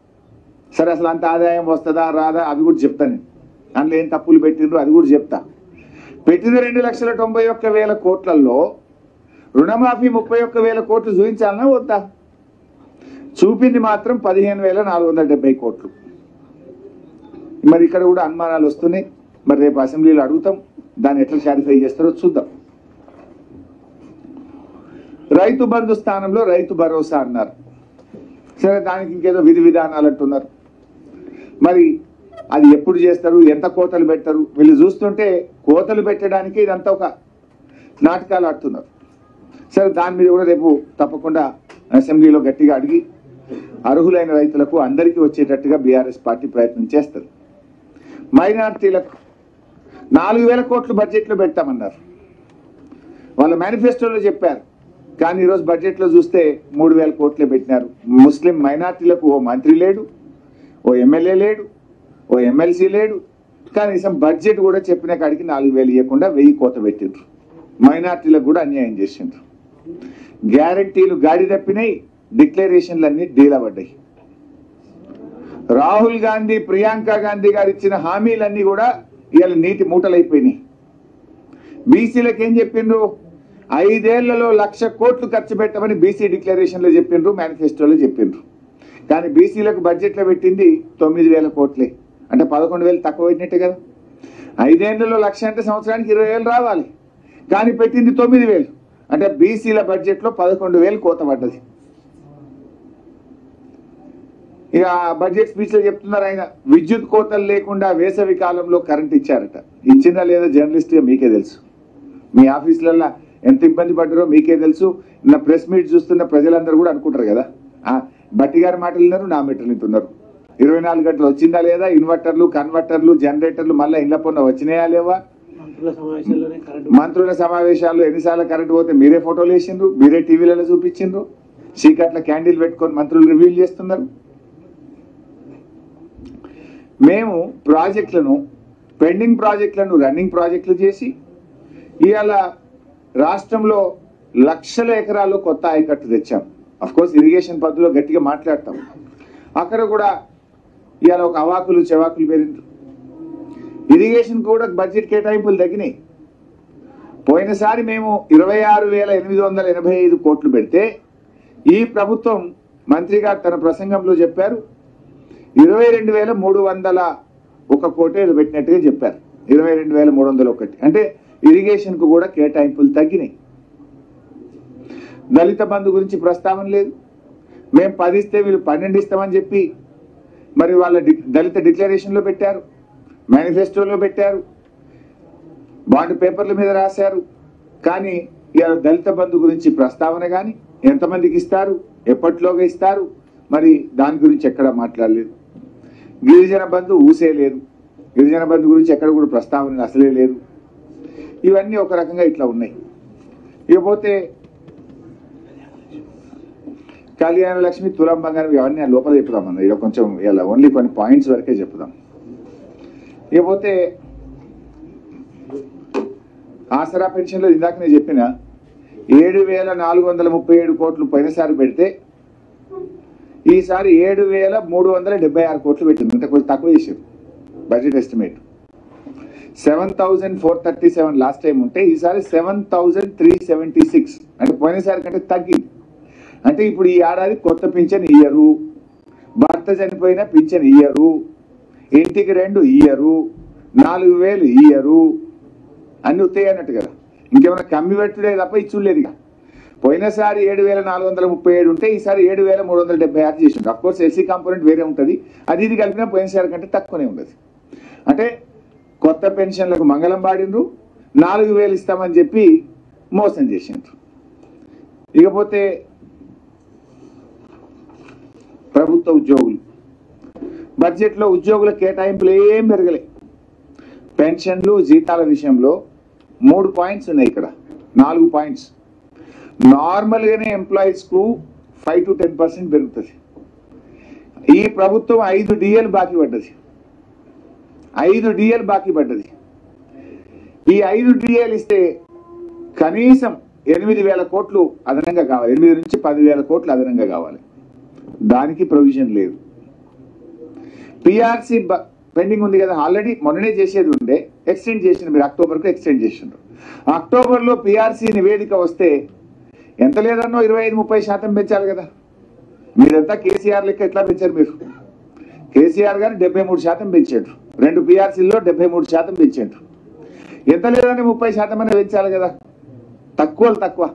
సరే, అసలు అంత ఆదాయం వస్తుందా రాదా అవి కూడా చెప్తాను నేను. అందులో ఏం తప్పులు పెట్టిండ్రు అది కూడా చెప్తా. పెట్టిన 2,91,000 కోట్లలో రుణమాఫీ 31,000 కోట్లు చూపించాలన్నా వద్దా? చూపింది మాత్రం 15,470 కోట్లు. మరి ఇక్కడ కూడా అనుమానాలు వస్తున్నాయి. మరి రేపు అసెంబ్లీలో అడుగుతాం, దాన్ని ఎట్లా సాటిస్ఫై చేస్తారో చూద్దాం. రైతు బంధు స్థానంలో రైతు భరోసా అన్నారు. సరే, దానికి ఇంకేదో విధి విధానాలు అంటున్నారు. మరి అది ఎప్పుడు చేస్తారు, ఎంత కోతలు పెట్టరు? వీళ్ళు చూస్తుంటే కోతలు పెట్టడానికి ఇదంతా ఒక నాటకాలు ఆడుతున్నారు. సరే, దాని మీద కూడా రేపు తప్పకుండా అసెంబ్లీలో గట్టిగా అడిగి అర్హులైన రైతులకు అందరికీ వచ్చేటట్టుగా బీఆర్ఎస్ పార్టీ ప్రయత్నం చేస్తారు. మైనార్టీలకు 4,000 కోట్లు బడ్జెట్లో పెడతామన్నారు. వాళ్ళ మేనిఫెస్టోలో చెప్పారు. కానీ ఈరోజు బడ్జెట్లో చూస్తే 3,000 కోట్లే పెట్టినారు. ముస్లిం మైనార్టీలకు ఓ మంత్రి లేడు, ఓ ఎమ్మెల్యే లేడు, ఓ ఎమ్మెల్సీ లేడు. కనీసం బడ్జెట్ కూడా చెప్పిన కాడికి 4,000 ఇవ్వకుండా 1,000 కోత పెట్టిండ్రు. మైనార్టీలకు కూడా అన్యాయం చేసిండ్రు. గ్యారంటీలు గాడి తప్పినాయి, డిక్లరేషన్లన్నీ డీలా పడ్డాయి. రాహుల్ గాంధీ, ప్రియాంక గాంధీ గారు ఇచ్చిన హామీలన్నీ కూడా ఇవాళ నీటి మూటలైపోయినాయి. బీసీలకు ఏం చెప్పిండ్రు? 5 ఏళ్లలో 1,00,000 కోట్లు ఖర్చు పెట్టమని బీసీ డిక్లరేషన్లో చెప్పిండ్రు, మేనిఫెస్టోలో చెప్పిండ్రు. కానీ బీసీలకు బడ్జెట్లో పెట్టింది 9,000 కోట్లే, అంటే 11,000 తక్కువ పెట్టినట్టే కదా. 5 ఏళ్లలో 1,00,000 అంటే సంవత్సరానికి 20,000 రావాలి, కానీ పెట్టింది 9,000, అంటే బీసీల బడ్జెట్లో 11,000 కోత పడ్డది. ఇక బడ్జెట్ స్పీచ్లో చెప్తున్నారు ఆయన, విద్యుత్ కోతలు లేకుండా వేసవి కాలంలో కరెంట్ ఇచ్చారట. ఇచ్చిందా లేదా జర్నలిస్ట్గా మీకే తెలుసు, మీ ఆఫీసులలో ఎంత ఇబ్బంది పడ్డారో మీకే తెలుసు. నా ప్రెస్ మీట్ చూస్తున్న ప్రజలందరూ కూడా అనుకుంటారు కదా, బట్టి గారి మాటలు విన్నారు, నా మీటర్లు వింటున్నారు. 24 గంటలు వచ్చిందా లేదా, ఇన్వర్టర్లు, కన్వర్టర్లు, జనరేటర్లు మళ్ళీ ఇళ్ల పొన్న వచ్చినాయా లేవా? మంత్రుల సమావేశాలు ఎన్నిసార్లు కరెంట్ పోతే మీరే ఫోటోలు వేసిండ్రు, మీరే టీవీలలో చూపించిండ్రు, చీకట్ల క్యాండిల్ పెట్టుకొని మంత్రులు రివ్యూలు చేస్తున్నారు. మేము ప్రాజెక్టులను, పెండింగ్ ప్రాజెక్టులను రన్నింగ్ ప్రాజెక్టులు చేసి ఇవాళ రాష్ట్రంలో లక్షల ఎకరాల్లో కొత్త ఆయకట్టు తెచ్చాం. అఫ్కోర్స్ ఇరిగేషన్ పద్ధతిలో గట్టిగా మాట్లాడతాం, అక్కడ కూడా ఇవాళ ఒక అవాకులు చెవాకులు పెరిగిండ్రు. ఇరిగేషన్ కూడా బడ్జెట్ కేటాయింపులు తగ్గినాయి. పోయినసారి మేము 26,885 కోట్లు పెడితే ఈ ప్రభుత్వం మంత్రి గారు తన ప్రసంగంలో చెప్పారు 22,301 కోట్లు ఏదో పెట్టినట్టుగా చెప్పారు. 22,301, అంటే ఇరిగేషన్ కు కూడా కేటాయింపులు తగ్గినాయి. దళిత బంధు గురించి ప్రస్తావన లేదు. మేము 10 ఇస్తే వీళ్ళు 12 ఇస్తామని చెప్పి మరి వాళ్ళ దళిత డిక్లరేషన్లో పెట్టారు, మేనిఫెస్టోలో పెట్టారు, బాండ్ పేపర్ల మీద రాశారు. కానీ ఇవాళ దళిత బంధు గురించి ప్రస్తావన కానీ, ఎంతమందికి ఇస్తారు, ఎప్పటిలోగా ఇస్తారు, మరి దాని గురించి ఎక్కడా మాట్లాడలేదు. గిరిజన బంధు ఊసే లేదు, గిరిజన బంధు గురించి ఎక్కడ కూడా ప్రస్తావన అసలే లేదు. ఇవన్నీ ఒక రకంగా ఇట్లా ఉన్నాయి. ఇకపోతే కళ్యాణ లక్ష్మి, తులం బంగారం, ఇవన్నీ లోపల చెప్పుదామన్నా, ఇలా కొంచెం ఇలా ఓన్లీ కొన్ని పాయింట్స్ వరకే చెప్పుదాం. ఇకపోతే ఆసరా పెన్షన్లో ఇందాక నేను చెప్పిన 7,437 కోట్లు పోయినసారి పెడితే ఈసారి 7,376 కోట్లు పెట్టింది, అంటే కొంచెం తక్కువ చేశారు బడ్జెట్ ఎస్టిమేట్. 7,437 లాస్ట్ టైం ఉంటే ఈసారి 7,376, అంటే పోయినసారి కంటే తగ్గింది. అంటే ఇప్పుడు ఈ ఏడాది కొత్త పింఛన్ ఇయ్యరు, భర్త చనిపోయినా పింఛన్ ఇయ్యరు, ఇంటికి 2 ఇయ్యరు, 4,000 ఇయ్యరు, అన్ని ఉత్తాయి అన్నట్టు కదా. ఇంకేమైనా కమ్మి పెట్టుడే తప్ప ఇచ్చులేదు. ఇక పోయినసారి 7,437 ఉంటే ఈసారి 7,376 చేసిండు. అఫ్కోర్స్ ఎస్సీ కాంపోనెంట్ వేరే ఉంటుంది, అది ఇది కలిపినా పోయినసారి కంటే తక్కువనే ఉండదు. అంటే కొత్త పెన్షన్లకు మంగళం పాడిండ్రు, 4,000 ఇస్తామని చెప్పి మోసం చేసిండ్రు. ఇకపోతే ప్రభుత్వ ఉద్యోగులు, బడ్జెట్లో ఉద్యోగుల కేటాయింపులు ఏం పెరగలే. పెన్షన్లు, జీతాల విషయంలో 3 పాయింట్స్ ఉన్నాయి, ఇక్కడ 4 పాయింట్స్. నార్మల్గానే ఎంప్లాయీస్కు 5 to 10% పెరుగుతుంది. ఈ ప్రభుత్వం 5 DL బాకీ పడ్డది, 5 DL బాకీ పడ్డది. ఈ 5 DL ఇస్తే కనీసం 8,000 కోట్లు అదనంగా కావాలి, 8 నుంచి 10,000 కోట్లు అదనంగా కావాలి. దానికి ప్రొవిజన్ లేదు. పిఆర్సీ పెండింగ్ ఉంది కదా, ఆల్రెడీ మొన్ననే చేసేది ఉండే, ఎక్స్టెండ్ చేసిండ్రు, మీరు అక్టోబర్కు ఎక్స్టెండ్ చేసిండ్రు. అక్టోబర్లో పిఆర్సీ నివేదిక వస్తే ఎంత లేదన్నో 25-30% పెంచాలి కదా. మీరంతా కేసీఆర్ లెక్క ఎట్లా పెంచారు? మీరు కేసీఆర్ గారు 73% పెంచాడు, 2 పిఆర్సీల్లో 73% పెంచాడు. ఎంత లేదని 30% అనే పెంచాలి కదా, తక్కువ.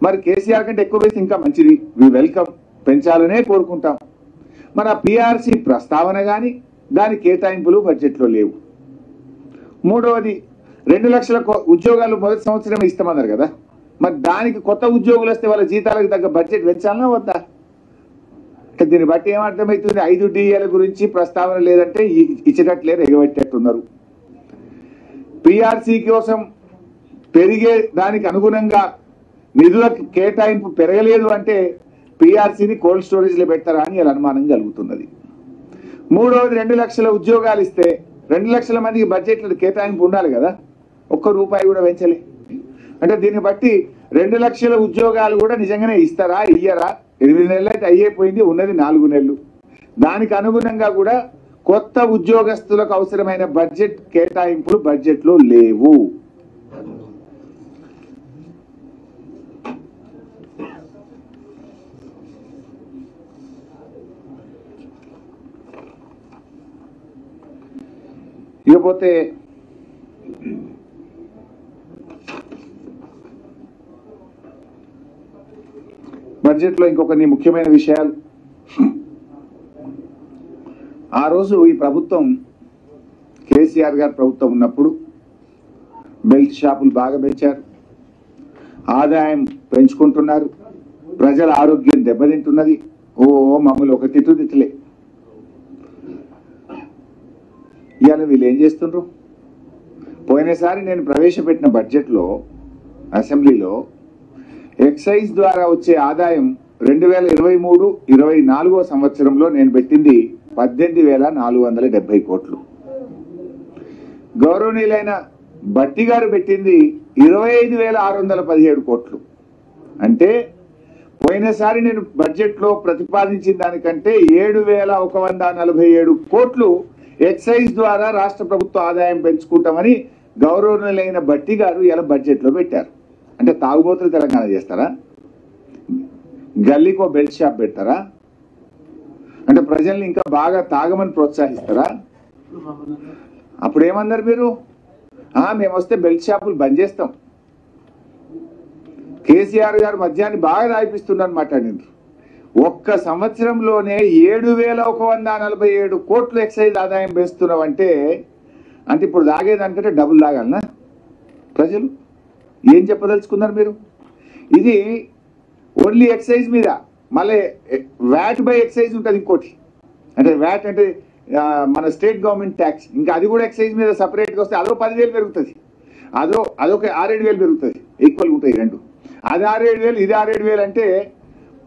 మరి కేసీఆర్ కంటే ఎక్కువ పెంచి ఇంకా మంచిది, వి వెల్కమ్, పెంచాలనే కోరుకుంటాం. మరి ఆ పిఆర్సీ ప్రస్తావన కానీ దాని కేటాయింపులు బడ్జెట్లో లేవు. మూడవది 2 లక్షల ఉద్యోగాలు మొదటి సంవత్సరం ఇస్తామన్నారు కదా, మరి దానికి కొత్త ఉద్యోగులు వస్తే వాళ్ళ జీతాలకు తగ్గ బడ్జెట్ పెంచాలన్నా వద్దా? దీన్ని బట్టి ఏమర్థమవుతుంది? 5 DL గురించి ప్రస్తావన లేదంటే ఇచ్చేటట్లేరు, ఎగబెట్టేట్టున్నారు. పిఆర్సీ కోసం పెరిగే దానికి అనుగుణంగా నిధుల కేటాయింపు పెరగలేదు అంటే పిఆర్సీని కోల్డ్ స్టోరేజ్లో పెడతారా అని అనుమానం కలుగుతున్నది. మూడవది 2 లక్షల ఉద్యోగాలు ఇస్తే 2 లక్షల మందికి బడ్జెట్లో కేటాయింపు ఉండాలి కదా, ₹1 కూడా పెంచలే. అంటే దీన్ని బట్టి 2 లక్షల ఉద్యోగాలు కూడా నిజంగానే ఇస్తారా, ఇయ్యరా? 8 నెలలు అయితే అయ్యేపోయింది, ఉన్నది 4 నెలలు. దానికి అనుగుణంగా కూడా కొత్త ఉద్యోగస్తులకు అవసరమైన బడ్జెట్ కేటాయింపులు బడ్జెట్లో లేవు. ఇకపోతే బడ్జెట్లో ఇంకొన్ని ముఖ్యమైన విషయాలు. ఆ రోజు ఈ ప్రభుత్వం కేసీఆర్ గారి ప్రభుత్వం ఉన్నప్పుడు బెల్ట్ షాపులు బాగా పెంచారు, ఆదాయం పెంచుకుంటున్నారు, ప్రజల ఆరోగ్యం దెబ్బతింటున్నది. మమ్మల్ని ఒక తిట్టులే. ఇవాళ వీళ్ళు ఏం చేస్తుండ్రు? పోయినసారి నేను ప్రవేశపెట్టిన బడ్జెట్లో అసెంబ్లీలో ఎక్సైజ్ ద్వారా వచ్చే ఆదాయం 2023-24 సంవత్సరంలో నేను పెట్టింది 18,470 కోట్లు. గౌరవనీయులైన భట్టి గారు పెట్టింది 25,617 కోట్లు. అంటే పోయినసారి నేను బడ్జెట్లో ప్రతిపాదించిన దానికంటే 7,147 కోట్లు ఎక్సైజ్ ద్వారా రాష్ట్ర ప్రభుత్వ ఆదాయం పెంచుకుంటామని గౌరవనీయులైన భట్టి గారు ఇలా బడ్జెట్లో పెట్టారు. అంటే తాగుబోతులు తెలంగాణ చేస్తారా? గల్లీకో బెల్ట్ షాప్ పెడతారా? అంటే ప్రజల్ని ఇంకా బాగా తాగమని ప్రోత్సహిస్తారా? అప్పుడు ఏమన్నారు మీరు? మేము వస్తే బెల్ట్ షాపులు బంద్ చేస్తాం. కేసీఆర్ గారు మద్యాన్ని బాగా రాయిపిస్తున్నారు మాట్లాడినారు. ఒక్క సంవత్సరంలోనే 7,147 కోట్లు ఎక్సైజ్ ఆదాయం పెంచుతున్నాం అంటే ఇప్పుడు తాగేదానికంటే డబుల్ తాగాలనా ప్రజలు? ఏం చెప్పదలుచుకున్నారు మీరు? ఇది ఓన్లీ ఎక్సైజ్ మీద. మళ్ళీ వ్యాట్ బై ఎక్సైజ్ ఉంటుంది ఇంకోటి. అంటే వ్యాట్ అంటే మన స్టేట్ గవర్నమెంట్ ట్యాక్స్, ఇంకా అది కూడా ఎక్సైజ్ మీద సపరేట్గా వస్తే అదో 10,000 పెరుగుతుంది, అదొక 6-7 వేలు పెరుగుతుంది. ఈక్వల్గా ఉంటాయి రెండు. అది 6-7 వేలు, ఇది 6-7 వేలు. అంటే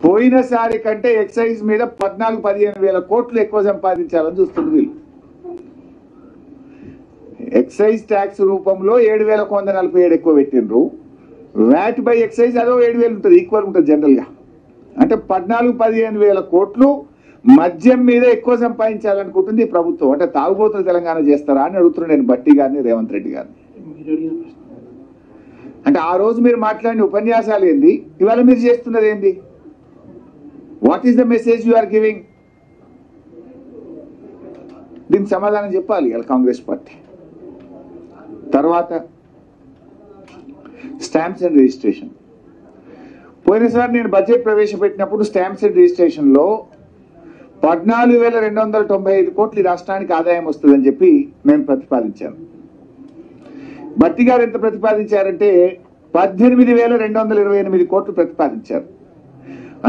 పోయినసారి కంటే ఎక్సైజ్ మీద 14-15 వేల కోట్లు ఎక్కువ సంపాదించాలని చూస్తుంది వీళ్ళు. ఎక్సైజ్ ట్యాక్స్ రూపంలో 7,147 ఎక్కువ పెట్టిండ్రు. వ్యాట్ బై ఎక్సైజ్ అదో 7,000 ఉంటుంది, ఈక్వల్ ఉంటుంది జనరల్గా. అంటే 14-15 వేల కోట్లు మద్యం మీద ఎక్కువ సంపాదించాలనుకుంటుంది ఈ ప్రభుత్వం. అంటే తాగుబోతులు తెలంగాణ చేస్తారా అని అడుగుతున్నాను నేను భట్టి గారిని, రేవంత్ రెడ్డి గారిని. అంటే ఆ రోజు మీరు మాట్లాడిన ఉపన్యాసాలు ఏంది, ఇవాళ మీరు చేస్తున్నది ఏంది? What is the message you are giving? దీనికి సమాధానం చెప్పాలి ఇవాళ కాంగ్రెస్ పార్టీ. తర్వాత స్టాంప్స్ అండ్ రిజిస్ట్రేషన్. పోయినసారి నేను బడ్జెట్ ప్రవేశపెట్టినప్పుడు స్టాంప్స్ అండ్ రిజిస్ట్రేషన్లో 14,295 కోట్లు రాష్ట్రానికి ఆదాయం వస్తుందని చెప్పి నేను ప్రతిపాదించాను. భట్టి గారు ఎంత ప్రతిపాదించారంటే 18,228 కోట్లు ప్రతిపాదించారు.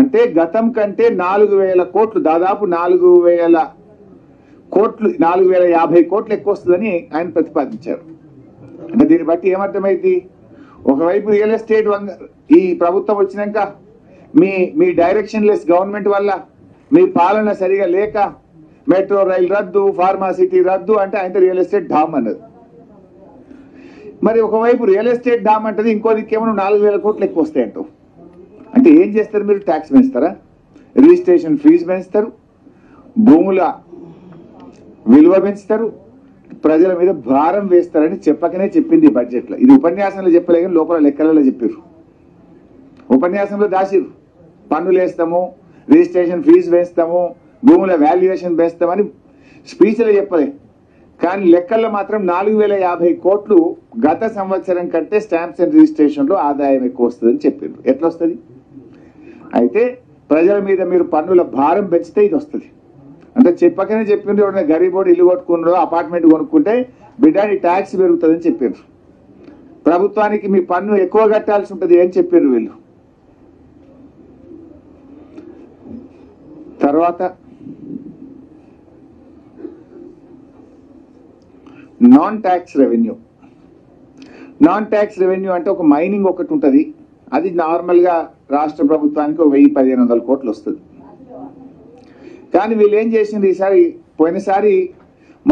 అంటే గతం కంటే 4,000 కోట్లు, దాదాపు 4,000 కోట్లు, 4,050 కోట్లు ఎక్కువ వస్తుందని ఆయన ప్రతిపాదించారు. అంటే దీన్ని బట్టి ఏమర్థమైంది? ఒకవైపు రియల్ ఎస్టేట్ ఈ ప్రభుత్వం వచ్చినాక మీ డైరెక్షన్ లెస్ గవర్నమెంట్ వల్ల, మీ పాలన సరిగా లేక మెట్రో రైల్ రద్దు, ఫార్మాసిటీ రద్దు అంటే ఆయన రియల్ ఎస్టేట్ డామ్ అన్నది. మరి ఒకవైపు రియల్ ఎస్టేట్ డామ్ అంటది, ఇంకో దిక్కేమో 4,000 కోట్లు ఎక్కువ వస్తాయంటావు. అంటే ఏం చేస్తారు మీరు? ట్యాక్స్ పెంచుతారా? రిజిస్ట్రేషన్ ఫీజు పెంచుతారు, భూముల విలువ పెంచుతారు, ప్రజల మీద భారం వేస్తారని చెప్పకనే చెప్పింది బడ్జెట్లో. ఇది ఉపన్యాసంలో చెప్పలే కానీ లోపల లెక్కలలో చెప్పారు. ఉపన్యాసంలో దాచిరు, పన్నులు వేస్తాము, రిజిస్ట్రేషన్ ఫీజు వేస్తాము, భూముల వాల్యుయేషన్ వేస్తామని స్పీచ్లో చెప్పలే. కానీ లెక్కల్లో మాత్రం 4,050 కోట్లు గత సంవత్సరం కంటే స్టాంప్స్ అండ్ రిజిస్ట్రేషన్లో ఆదాయం ఎక్కువ వస్తుందని చెప్పారు. ఎట్లా వస్తుంది? అయితే ప్రజల మీద మీరు పన్నుల భారం పెంచితే ఇది వస్తుంది. అంటే చెప్పకనే చెప్పిండ్రు, ఎవరైనా గరీబోడు ఇల్లు కొట్టుకున్నారో అపార్ట్మెంట్ కొనుక్కుంటే బిడ్డాని ట్యాక్స్ పెరుగుతుందని చెప్పారు. ప్రభుత్వానికి మీ పన్ను ఎక్కువ కట్టాల్సి ఉంటుంది అని చెప్పారు వీళ్ళు. తర్వాత non tax revenue. Non tax revenue అంటే ఒక మైనింగ్ ఒకటి ఉంటుంది, అది నార్మల్గా రాష్ట్ర ప్రభుత్వానికి 1,000-1,500 కోట్లు వస్తుంది. కానీ వీళ్ళు ఏం చేసింది ఈసారి, పోయినసారి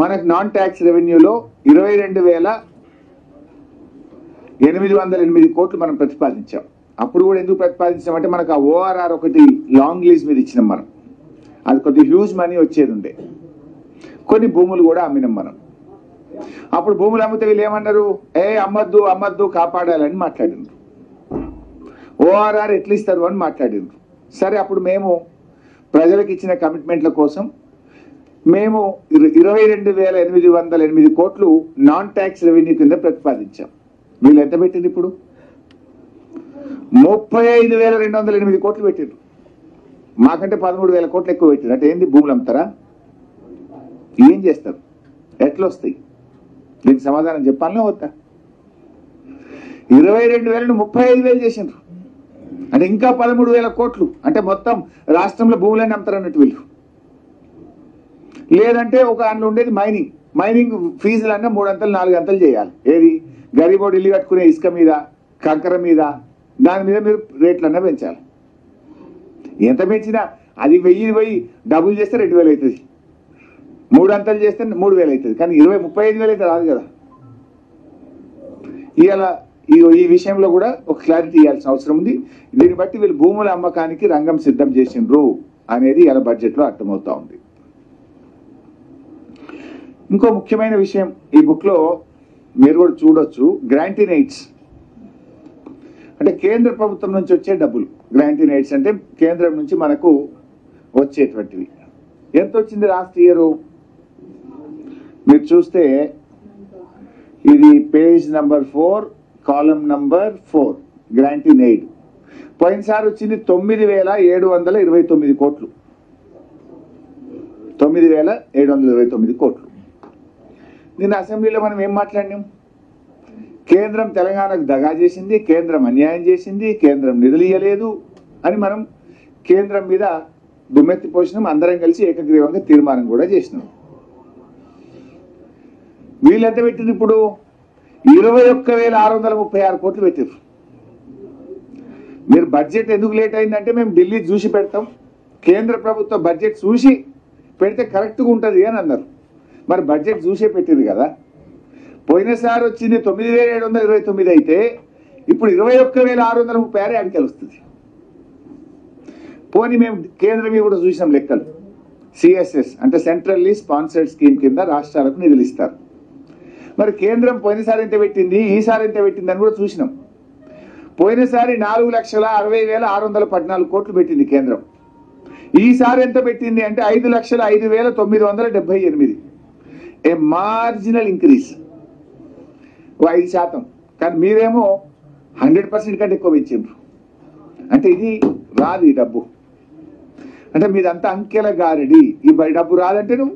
మనకు నాన్ ట్యాక్స్ రెవెన్యూలో 22,808 కోట్లు మనం ప్రతిపాదించాం. అప్పుడు కూడా ఎందుకు ప్రతిపాదించామంటే మనకు ఆ ఓఆర్ఆర్ ఒకటి లాంగ్ లీజ్ మీద ఇచ్చినాం మనం, అది కొద్దిగా హ్యూజ్ మనీ వచ్చేది ఉండే. కొన్ని భూములు కూడా అమ్మినాం మనం. అప్పుడు భూములు అమ్మితే వీళ్ళు ఏమన్నారు, అమ్మద్దు అమ్మద్దు కాపాడాలని మాట్లాడిండ్రు. ఓఆర్ఆర్ ఎట్లా ఇస్తారు అని మాట్లాడిండ్రు. సరే, అప్పుడు మేము ప్రజలకు ఇచ్చిన కమిట్మెంట్ల కోసం మేము 22,808 కోట్లు నాన్ ట్యాక్స్ రెవెన్యూ కింద ప్రతిపాదించాం. వీళ్ళు ఎంత పెట్టింది ఇప్పుడు? 35,208 కోట్లు పెట్టిండ్రు. మాకంటే 13,000 కోట్లు ఎక్కువ పెట్టిండ్రు. అంటే ఏంది, భూములు అమ్ముతారా? ఏం చేస్తారు? ఎట్లా వస్తాయి? దీనికి సమాధానం చెప్పాలనే వద్దా? 22,000ను 35,000 చేసిండ్రు. అంటే ఇంకా 13,000 కోట్లు. అంటే మొత్తం రాష్ట్రంలో భూములన్నీ అమ్ముతారన్నట్టు వీళ్ళు. లేదంటే ఒక అందులో ఉండేది మైనింగ్ ఫీజులన్నా 3 అంతలు 4 అంతలు చేయాలి. ఏది, గరీబోడు ఇల్లు కట్టుకునే ఇసుక మీద, కంకర మీద, దాని మీద మీరు రేట్లన్నా పెంచాలి. ఎంత పెంచినా అది 1000 డబుల్ చేస్తే 2,000 అవుతుంది, 3 అంతలు చేస్తే 3,000 అవుతుంది. కానీ 35,000 అయితే రాదు కదా. ఇవాళ ఈ విషయంలో కూడా ఒక క్లారిటీ ఇవ్వాల్సిన అవసరం ఉంది. దీన్ని బట్టి వీళ్ళు భూముల అమ్మకానికి రంగం సిద్ధం చేసిండ్రు అనేది ఇలా బడ్జెట్లో అర్థమవుతా ఉంది. ఇంకో ముఖ్యమైన విషయం ఈ బుక్ లో మీరు కూడా చూడొచ్చు, గ్రాంటీన్ ఎయిడ్స్ అంటే కేంద్ర ప్రభుత్వం నుంచి వచ్చే డబ్బులు. గ్రాంటీన్ ఎయిడ్స్ అంటే కేంద్రం నుంచి మనకు వచ్చేటువంటివి. ఎంత వచ్చింది లాస్ట్ ఇయర్? మీరు చూస్తే ఇది పేజ్ నంబర్ 4 కాలం నంబర్ 4 గ్రాంటీన్ ఎయిడ్. పోయినసారి వచ్చింది 9,729 కోట్లు. 9,729 కోట్లు. నిన్న అసెంబ్లీలో మనం ఏం మాట్లాడినాం? కేంద్రం తెలంగాణకు దగా చేసింది, కేంద్రం అన్యాయం చేసింది, కేంద్రం నిధులు ఇవ్వలేదు అని మనం కేంద్రం మీద దుమ్మెత్తి పోసినాం. అందరం కలిసి ఏకగ్రీవంగా తీర్మానం కూడా చేసినాం. వీళ్ళు ఎంత పెట్టింది ఇప్పుడు? 21,636 కోట్లు పెట్టారు. మీరు బడ్జెట్ ఎందుకు లేట్ అయిందంటే మేము ఢిల్లీ చూసి పెడతాం, కేంద్ర ప్రభుత్వ బడ్జెట్ చూసి పెడితే కరెక్ట్గా ఉంటుంది అని అన్నారు. మరి బడ్జెట్ చూసే పెట్టింది కదా. పోయినసారి వచ్చింది 9,729 అయితే ఇప్పుడు 21,636 అడికలు వస్తుంది. పోనీ మేము కేంద్రం కూడా చూసినాం లెక్కలు. సిఎస్ఎస్ అంటే సెంట్రల్లీ స్పాన్సర్డ్ స్కీమ్ కింద రాష్ట్రాలకు నిధులు ఇస్తారు. మరి కేంద్రం పోయినసారి ఎంత పెట్టింది, ఈసారి ఎంత పెట్టింది అని కూడా చూసినాం. పోయినసారి 4,60,614 కోట్లు పెట్టింది కేంద్రం. ఈసారి ఎంత పెట్టింది అంటే 5,05,978. ఏ మార్జినల్ ఇంక్రీజ్, 5%. కానీ మీరేమో 100% కంటే ఎక్కువ పెంచారు. అంటే ఇది రాదు ఈ డబ్బు. అంటే మీదంతా అంకెల గారడి. ఈ డబ్బు రాదంటే నువ్వు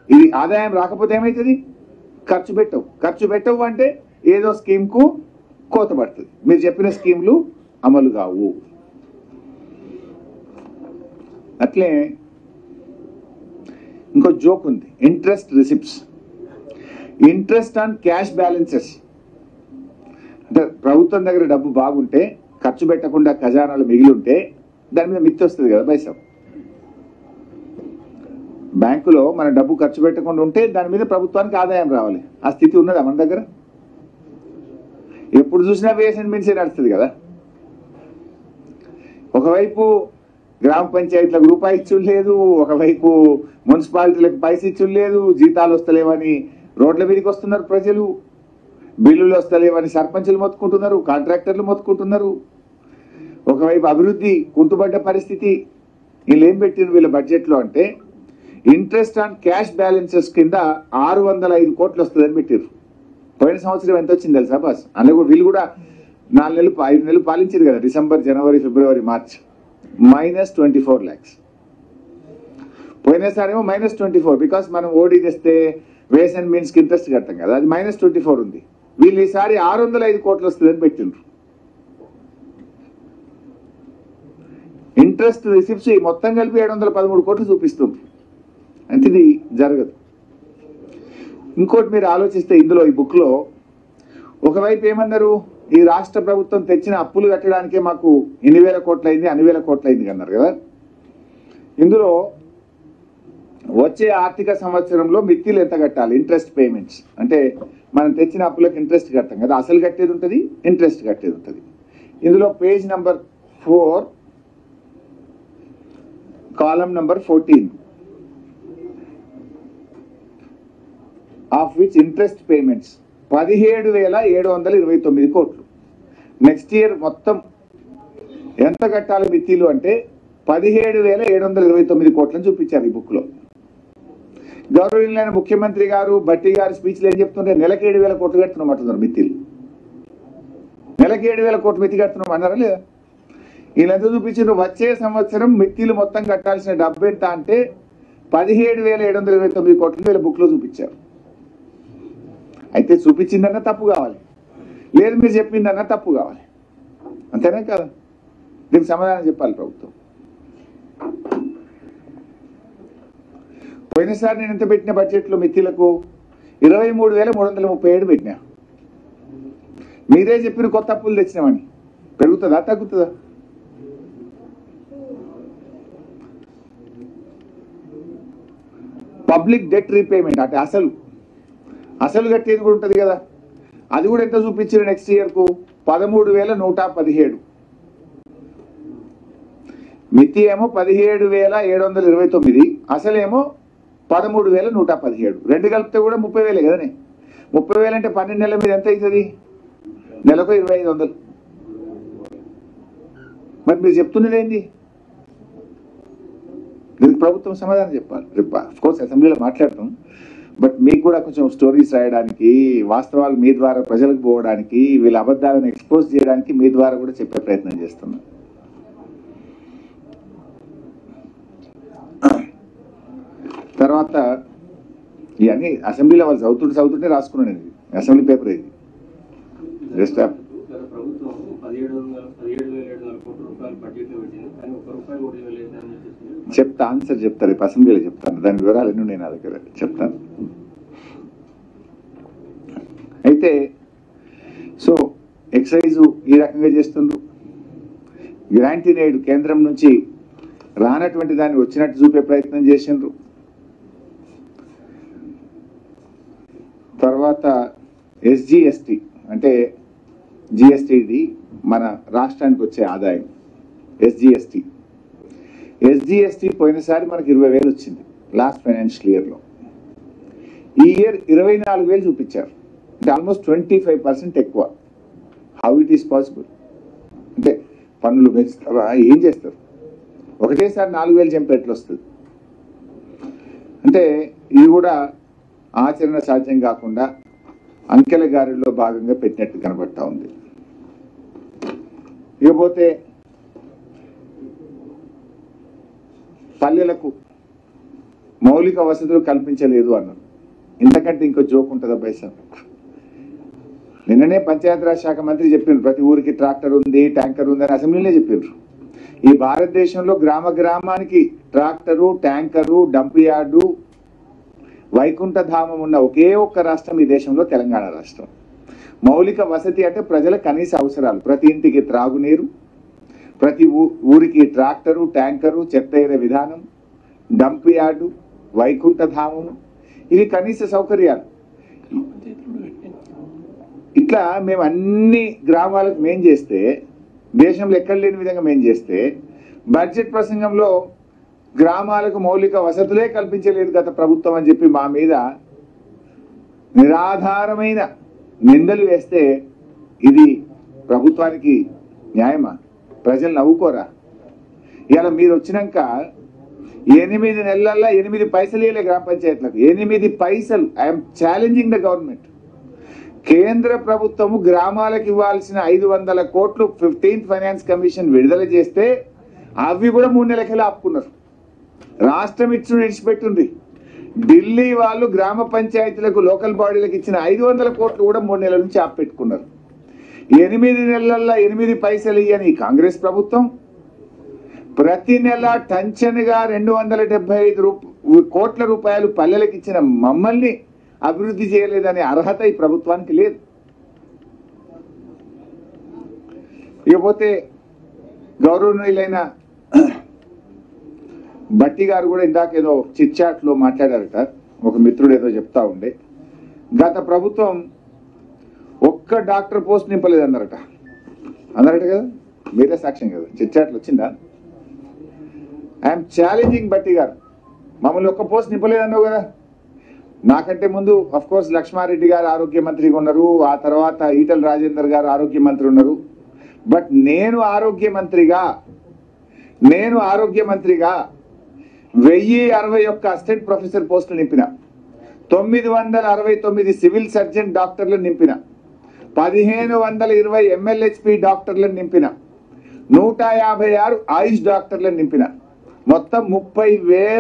ఇది ఆదాయం రాకపోతే ఏమవుతుంది? ఖర్చు పెట్టవు అంటే ఏదో స్కీమ్కు కోత పడుతుంది. మీరు చెప్పిన స్కీమ్లు అమలు కావు. అట్లే ఇంకో జోక్ ఉంది, interest receipts. Interest on cash balances అంటే ప్రభుత్వం దగ్గర డబ్బు బాగుంటే, ఖర్చు పెట్టకుండా ఖజానాలు మిగిలి ఉంటే దాని మీద మిత్తి వస్తుంది కదా పైసా. బ్యాంకులో మన డబ్బు ఖర్చు పెట్టకుండా ఉంటే దాని మీద ప్రభుత్వానికి ఆదాయం రావాలి. ఆ స్థితి ఉన్నదా మన దగ్గర? ఎప్పుడు చూసినా వేస్ అండ్ మీన్స్ నడుస్తుంది కదా. ఒకవైపు గ్రామ పంచాయతీలకు రూపాయి ఇచ్చుడు లేదు, ఒకవైపు మున్సిపాలిటీలకు పైసలు ఇచ్చుడు లేదు, జీతాలు వస్తలేవని రోడ్ల మీదకి వస్తున్నారు ప్రజలు, బిల్లులు వస్తలేవని సర్పంచులు మొత్తుకుంటున్నారు, కాంట్రాక్టర్లు మొత్తుకుంటున్నారు. ఒకవైపు అభివృద్ధి కుంటుపడ్డ పరిస్థితి. వీళ్ళు ఏం పెట్టిన వీళ్ళ బడ్జెట్లో అంటే ఇంట్రెస్ట్ ఆన్ క్యాష్ బ్యాలెన్సెస్ కింద 605 కోట్లు వస్తుందని పెట్టారు. పోయిన సంవత్సరం ఎంత వచ్చింది తెలుసా బాస్? అందులో వీళ్ళు కూడా 4 నెలలు 5 నెలలు పాలించారు కదా, December, January, February, March. -24 lakhs. పోయినసారేమో -24 because మనం ఓడి తెస్తే వేస్ అండ్ మీన్స్ కి ఇంట్రెస్ట్ కడతాం కదా, అది -24 ఉంది. వీళ్ళు ఈసారి 605 కోట్లు వస్తుందని పెట్టిండ్రు. ఇంట్రెస్ట్ రిసిప్ట్స్ మొత్తం కలిపి 713 కోట్లు చూపిస్తుంది. అంటే ఇది జరగదు. ఇంకోటి మీరు ఆలోచిస్తే ఇందులో ఈ బుక్ లో ఒకవైపు ఏమన్నారు, ఈ రాష్ట్ర ప్రభుత్వం తెచ్చిన అప్పులు కట్టడానికే మాకు ఇన్ని వేల కోట్లయింది, అన్ని వేల కోట్లయింది అన్నారు కదా. ఇందులో వచ్చే ఆర్థిక సంవత్సరంలో మిత్తిలు ఎంత కట్టాలి, ఇంట్రెస్ట్ పేమెంట్స్ అంటే మనం తెచ్చిన అప్పులకు ఇంట్రెస్ట్ కట్టాం కదా, అసలు కట్టేది ఉంటుంది, ఇంట్రెస్ట్ కట్టేది ఉంటుంది. ఇందులో page number 4 column number 14 of which interest payments 17,729 కోట్లు. నెక్స్ట్ ఇయర్ మొత్తం ఎంత కట్టాలి మిత్తిలు అంటే 17,729 కోట్లని చూపించారు ఈ బుక్ లో. గౌరవనీయులైన ముఖ్యమంత్రి గారు బట్టి గారు స్పీచ్లు ఏం చెప్తుంటే నెలకి 7,000 కోట్లు కడుతున్నాం అంటున్నారు మిత్తిలు. నెలకి 7,000 కోట్లు మిత్తి కడుతున్నాం అన్నారా లేదా? వీళ్ళంతా చూపించారు. వచ్చే సంవత్సరం మిత్తిలు మొత్తం కట్టాల్సిన డబ్బు ఎంత అంటే 17,729 కోట్లు వీళ్ళ బుక్ లో చూపించారు. అయితే చూపించిందన్నా తప్పు కావాలి, లేదు మీరు చెప్పిందన్నా తప్పు కావాలి, అంతేనా కదా? దీనికి సమాధానం చెప్పాలి ప్రభుత్వం. పోయినసారి నేను ఎంత పెట్టిన బడ్జెట్లో మిత్తిలకు 23,337 పెట్టినా. మీరే చెప్పిన కొత్త అప్పులు తెచ్చినామని. పెరుగుతుందా తగ్గుతుందా? పబ్లిక్ డెట్ రీపేమెంట్ అంటే అసలు కట్టేది కూడా ఉంటుంది కదా, అది కూడా ఎంత చూపించారు నెక్స్ట్ ఇయర్ కు 13,117. మితి ఏమో 17,729, అసలేమో 13,117. రెండు కలిపితే కూడా 30,000 కదనే. 30,000 అంటే 12 నెలల మీద ఎంత అవుతుంది? నెలకు 2,500. మరి మీరు చెప్తున్నది ఏంటి? దీనికి ప్రభుత్వం సమాధానం చెప్పాలి. అఫ్కోర్స్ అసెంబ్లీలో మాట్లాడతాం, బట్ మీకు కూడా కొంచెం స్టోరీస్ రాయడానికి, వాస్తవాలు మీ ద్వారా ప్రజలకు పోవడానికి, వీళ్ళ అబద్ధాలను ఎక్స్పోజ్ చేయడానికి మీ ద్వారా కూడా చెప్పే ప్రయత్నం చేస్తున్నాం. తర్వాత ఇవన్నీ అసెంబ్లీలో వాళ్ళు చదువుతుంటే రాసుకున్నాను. ఇది అసెంబ్లీ పేపర్. ఇది జస్ట్ ప్రభుత్వం 17,700 కోట్ల రూపాయలు బడ్జెట్ లో పెట్టింది, కానీ ₹1 కూడా ఇవ్వలేదని చెప్పేసి చెప్తా, ఆన్సర్ చెప్తా, రేపు అసెంబ్లీలో చెప్తాను. దాని వివరాలు ఎన్ని ఉన్నాయి నా దగ్గర చెప్తాను. అయితే సో ఎక్సైజ్ ఈ రకంగా చేస్తుండ్రు. గ్రాంటీ నేడు కేంద్రం నుంచి రానటువంటి దాన్ని వచ్చినట్టు చూపే ప్రయత్నం చేసిండ్రు. తర్వాత ఎస్జిఎస్టి అంటే జిఎస్టిది మన రాష్ట్రానికి వచ్చే ఆదాయం. ఎస్జిఎస్టి పోయినసారి మనకి 20,000 వచ్చింది లాస్ట్ ఫైనాన్షియల్ ఇయర్లో. ఈ ఇయర్ 24,000 చూపించారు, అంటే ఆల్మోస్ట్ 25% ఎక్కువ. How it is possible? అంటే పన్నులు పెంచుతారా, ఏం చేస్తారు? ఒకటేసారి 4,000 చంపి ఎట్లా వస్తుంది? అంటే ఇది కూడా ఆచరణ సాధ్యం కాకుండా అంకెల గారిలో భాగంగా పెట్టినట్టు కనబడతా ఉంది. ఇకపోతే పల్లెలకు మౌలిక వసతులు కల్పించలేదు అన్నారు. ఇంతకంటే ఇంకో జోక్ ఉంటుందా పైసా? నిన్ననే పంచాయతీరాజ్ శాఖ మంత్రి చెప్పిండ్రు ప్రతి ఊరికి ట్రాక్టర్ ఉంది, ట్యాంకర్ ఉంది అని అసెంబ్లీనే చెప్పిండ్రు. ఈ భారతదేశంలో గ్రామానికి ట్రాక్టరు, ట్యాంకరు, డంప్ యార్డు, వైకుంఠధామం ఉన్న ఒకే ఒక్క రాష్ట్రం ఈ దేశంలో తెలంగాణ రాష్ట్రం. మౌలిక వసతి అంటే ప్రజల కనీస అవసరాలు, ప్రతి ఇంటికి త్రాగునీరు, ప్రతి ఊరికి ట్రాక్టరు, ట్యాంకరు, చెత్త ఏరే విధానం, డంప్ యార్డు, వైకుంఠధామము, ఇవి కనీస సౌకర్యాలు. ఇట్లా మేము అన్ని గ్రామాలకు మేం చేస్తే, దేశంలో ఎక్కడ లేని విధంగా మేం చేస్తే, బడ్జెట్ ప్రసంగంలో గ్రామాలకు మౌలిక వసతులే కల్పించలేదు గత ప్రభుత్వం అని చెప్పి మా మీద నిరాధారమైన నిందలు వేస్తే ఇది ప్రభుత్వానికి న్యాయమా? ప్రజలు నవ్వుకోరా? ఇలా మీరు వచ్చినాక 8 నెలల్లో 8 పైసలు ఇవ్వలే గ్రామ పంచాయతీలకు. 8 పైసలు. I'm challenging the government. కేంద్ర ప్రభుత్వము గ్రామాలకు ఇవ్వాల్సిన 500 కోట్లు 15th ఫైనాన్స్ కమిషన్ విడుదల చేస్తే అవి కూడా 3 నెలలకెళ్ళి ఆపుకున్నారు. రాష్ట్రం ఇడిచిపెట్టింది. ఢిల్లీ వాళ్ళు గ్రామ పంచాయతీలకు, లోకల్ బాడీలకు ఇచ్చిన 500 కోట్లు కూడా 3 నెలల నుంచి ఆపెట్టుకున్నారు. 8 నెలల్లో 8 పైసలు ఇయ్యని కాంగ్రెస్ ప్రభుత్వం ప్రతి నెల టంచన్గా 275 కోట్ల రూపాయలు పల్లెలకు ఇచ్చిన మమ్మల్ని అభివృద్ధి చేయలేదనే అర్హత ఈ ప్రభుత్వానికి లేదు. ఇకపోతే గౌరవనీయులైన బట్టి గారు కూడా ఇందాక ఏదో చిట్ లో మాట్లాడారట. ఒక మిత్రుడు ఏదో చెప్తా ఉండే, గత ప్రభుత్వం ఒక్క డాక్టర్ పోస్ట్ నింపలేదు అన్నారట కదా, మీరే సాక్ష్యం కదా. చిట్ చాట్లో వచ్చిందా? ఐఎమ్ ఛాలెంజింగ్ బట్టి గారు, మమ్మల్ని ఒక్క పోస్ట్ నింపలేదన్నావు కదా. నాకంటే ముందు అఫ్ కోర్స్ లక్ష్మారెడ్డి గారు ఆరోగ్య మంత్రిగా ఉన్నారు, ఆ తర్వాత ఈటల రాజేందర్ గారు ఆరోగ్య మంత్రి ఉన్నారు. బట్ నేను ఆరోగ్య మంత్రిగా 1061 అసిస్టెంట్ ప్రొఫెసర్ పోస్టులు నింపిన, 969 సివిల్ సర్జన్ డాక్టర్లను నింపిన, 1520 MLHP డాక్టర్లను నింపిన, 156 ఆయుష్ డాక్టర్లను నింపిన, మొత్తం 30,000